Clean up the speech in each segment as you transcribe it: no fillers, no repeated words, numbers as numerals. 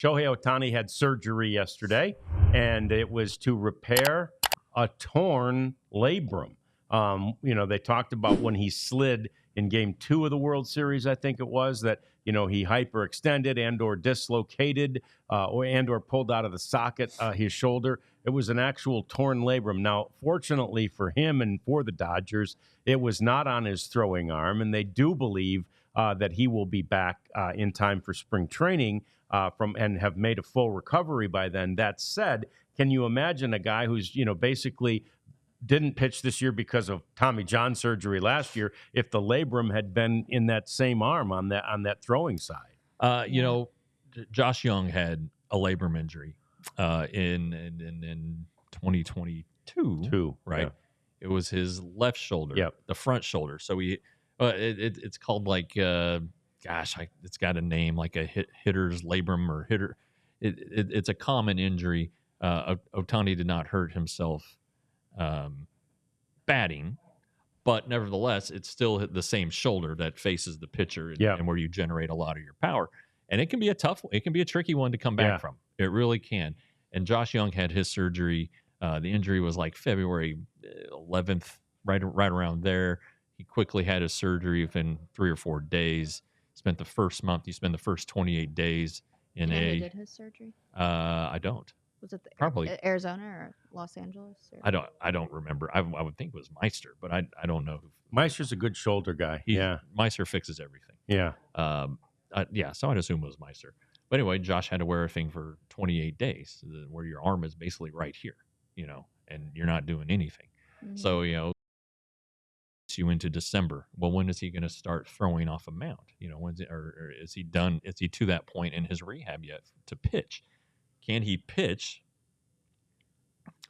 Shohei Ohtani had surgery yesterday, and it was to repair a torn labrum. They talked about when he slid in Game 2 of the World Series, I think it was, that, he hyperextended and or dislocated or pulled out of the socket his shoulder. It was an actual torn labrum. Now, fortunately for him and for the Dodgers, it was not on his throwing arm, and they do believe that he will be back in time for spring training and have made a full recovery by then. That said, can you imagine a guy who's, basically didn't pitch this year because of Tommy John surgery last year if the labrum had been in that same arm on that throwing side? Josh Young had a labrum injury in 2022, right? Yeah. It was his left shoulder, the front shoulder. So it's called like it's got a name like a hitter's labrum or hitter. It's a common injury. Ohtani did not hurt himself batting, but nevertheless, it's still the same shoulder that faces the pitcher and where you generate a lot of your power. And it can be a tricky one to come back from. It really can. And Josh Young had his surgery. The injury was like February 11th, right around there. He quickly had his surgery within 3 or 4 days. Spent the first month. He spent the first 28 days in who did his surgery? I don't. Was it probably Arizona or Los Angeles? Or? I don't remember. I would think it was Meister, but I don't know. Meister's a good shoulder guy. Meister fixes everything. Yeah. So I'd assume it was Meister. But anyway, Josh had to wear a thing for 28 days where your arm is basically right here, and you're not doing anything. Mm-hmm. So, you into December. Well, when is he going to start throwing off a mound? Or is he done? Is he to that point in his rehab yet to pitch? Can he pitch?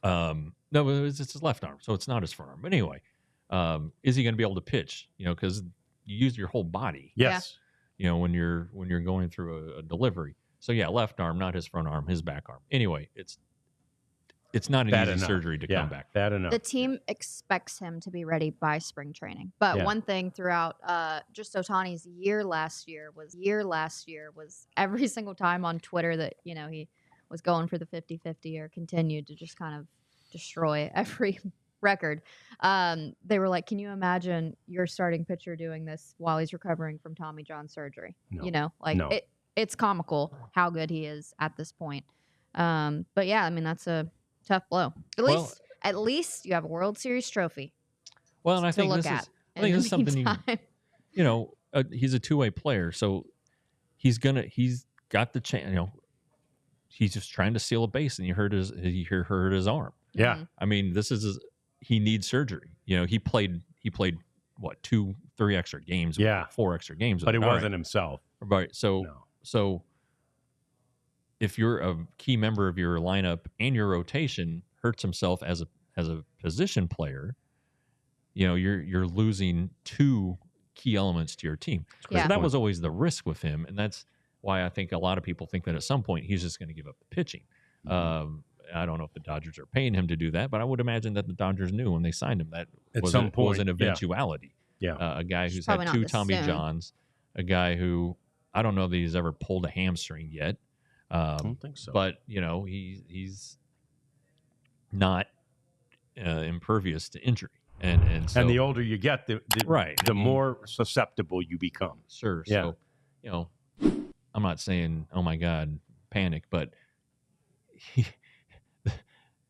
No, it's his left arm, so it's not his front arm. But anyway, is he going to be able to pitch? Because you use your whole body. Yes. When you're going through a delivery. So left arm, not his front arm, his back arm. Anyway, it's not an easy surgery to come back. Bad enough. The team expects him to be ready by spring training. But one thing throughout just Ohtani's year last year was every single time on Twitter that, he was going for the 50-50 or continued to just kind of destroy every record. They were like, can you imagine your starting pitcher doing this while he's recovering from Tommy John surgery? No. It's comical how good he is at this point. But that's a tough blow. At least you have a World Series trophy. Well, and I think this is something he's a two-way player, so he's got the chance. He's just trying to steal a base, and he hurt his arm. Yeah, mm-hmm. I mean, he needs surgery. He played what 2-3 extra games, 4 extra games, but he wasn't himself. Right. So if you're a key member of your lineup and your rotation hurts himself as a position player, you're losing 2 key elements to your team. So that was always the risk with him, and that's why I think a lot of people think that at some point he's just going to give up the pitching. Mm-hmm. I don't know if the Dodgers are paying him to do that, but I would imagine that the Dodgers knew when they signed him that was an eventuality. A guy who's had 2 Tommy Johns, a guy who I don't know that he's ever pulled a hamstring yet. I don't think so. But he's not impervious to injury, and the older you get, the more susceptible you become. Sure. Yeah. So I'm not saying, oh my God, panic, but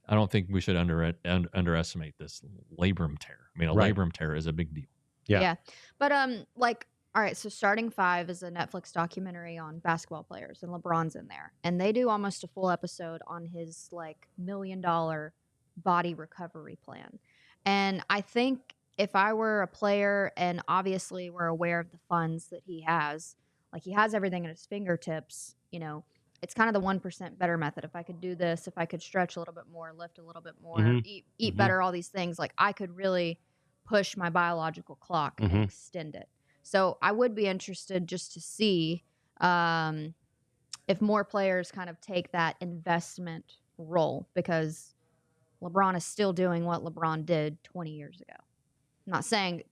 I don't think we should underestimate this labrum tear. I mean, a labrum tear is a big deal. Yeah. But all right, so Starting 5 is a Netflix documentary on basketball players, and LeBron's in there. And they do almost a full episode on his $1 million body recovery plan. And I think if I were a player, and obviously we're aware of the funds that he has everything at his fingertips, it's kind of the 1% better method. If I could do this, if I could stretch a little bit more, lift a little bit more, eat mm-hmm. better, all these things, I could really push my biological clock mm-hmm. and extend it. So I would be interested just to see if more players kind of take that investment role, because LeBron is still doing what LeBron did 20 years ago. I'm not saying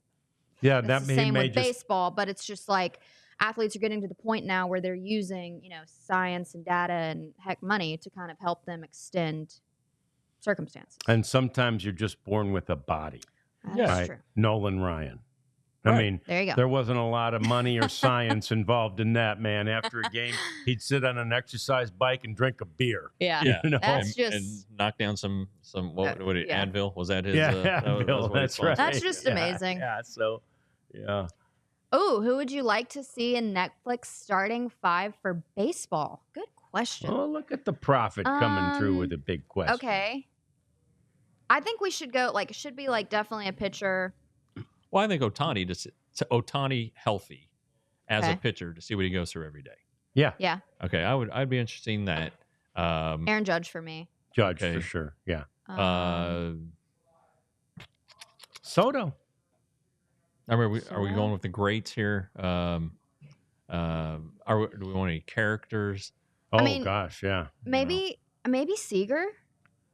that the same with baseball, but it's just athletes are getting to the point now where they're using, science and data and heck money to kind of help them extend circumstances. And sometimes you're just born with a body. That's true. Nolan Ryan. Right. I mean, There you go. there wasn't a lot of money or science involved in that, man. After a game, he'd sit on an exercise bike and drink a beer. Yeah. You know? That's and just knock down some what yeah. Advil? Was that his? Advil, that's right. That's just amazing. Yeah, so, yeah. Oh, who would you like to see in Netflix starting 5 for baseball? Good question. Oh, look at the prophet coming through with a big question. Okay. I think we should go, it should be, definitely a pitcher. Well, I think Ohtani healthy as Okay. a pitcher to see what he goes through every day. Yeah. Yeah. Okay, I'd be interested in that. Aaron Judge for me. Judge, Okay. for sure. Yeah. Do Soto. we going with the greats here? Do we want any characters? Oh, mean, gosh, yeah. Maybe Seager,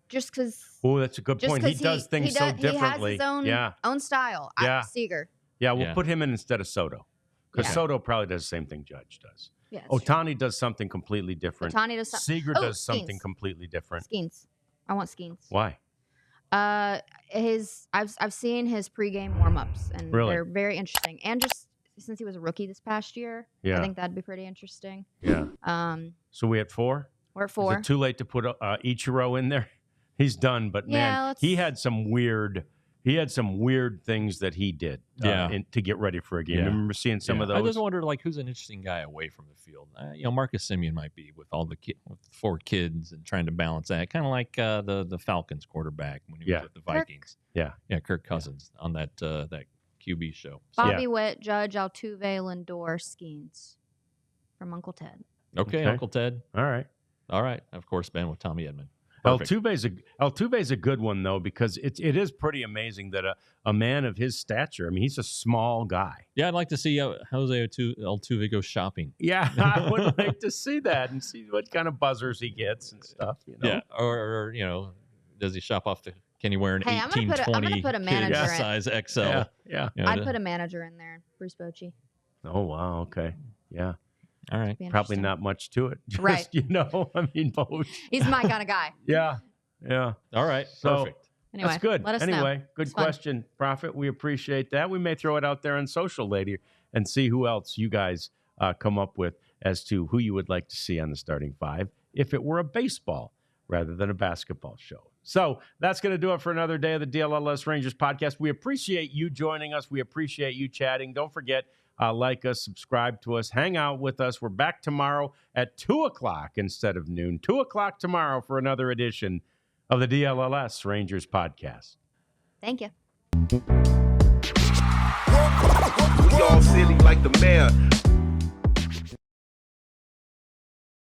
just because. Oh, that's a good point. He does things so differently. He has his own style. Yeah. Seager. Yeah, we'll Yeah. put him in instead of Soto. Because Yeah. Soto probably does the same thing Judge does. Yeah, it's true. Ohtani does something completely different. Ohtani does Seager Oh, does something Skeens. completely different. Skeens. I want Skeens. Why? I've seen his pregame warm-ups, and Really? they're very interesting. And just since he was a rookie this past year, Yeah. I think that'd be pretty interesting. Yeah. So we had 4? We're at Is 4. it too late to put Ichiro in there? He's done, but Yeah, man, he had some weird things that he did to get ready for a game. Yeah. I remember seeing some of those. I just wonder, who's an interesting guy away from the field? Marcus Semien might be with all the with 4 kids and trying to balance that, kind of like the Falcons quarterback when he was with the Vikings. Yeah, Kirk Cousins on that QB show. Bobby Witt, Judge, Altuve, Lindor, Skeens from Uncle Ted. Okay, Uncle Ted. All right. Of course, Ben with Tommy Edman. Altuve's a good one though, because it is pretty amazing that a man of his stature. I mean, he's a small guy. Yeah, I'd like to see Jose Altuve go shopping. Yeah, I would like to see that and see what kind of buzzers he gets and stuff. Yeah, or does he shop off can he wear an 1820 I'm gonna put a manager in. size XL? Yeah. I'd put a manager in there, Bruce Bochy. Oh wow. Okay. Yeah. All right. Probably not much to it. Just, Right. I mean, both. He's my kind of guy. Yeah. All right. So, Perfect. Anyway, that's good. Let us know. Anyway, good It's fun. question, Prophet. We appreciate that. We may throw it out there on social later and see who else you guys come up with as to who you would like to see on the starting 5 if it were a baseball rather than a basketball show. So that's going to do it for another day of the DLLS Rangers podcast. We appreciate you joining us. We appreciate you chatting. Don't forget, like us, subscribe to us, hang out with us. We're back tomorrow at 2 o'clock instead of noon. 2 o'clock tomorrow for another edition of the DLLS Rangers podcast. Thank you. We all silly like the mayor.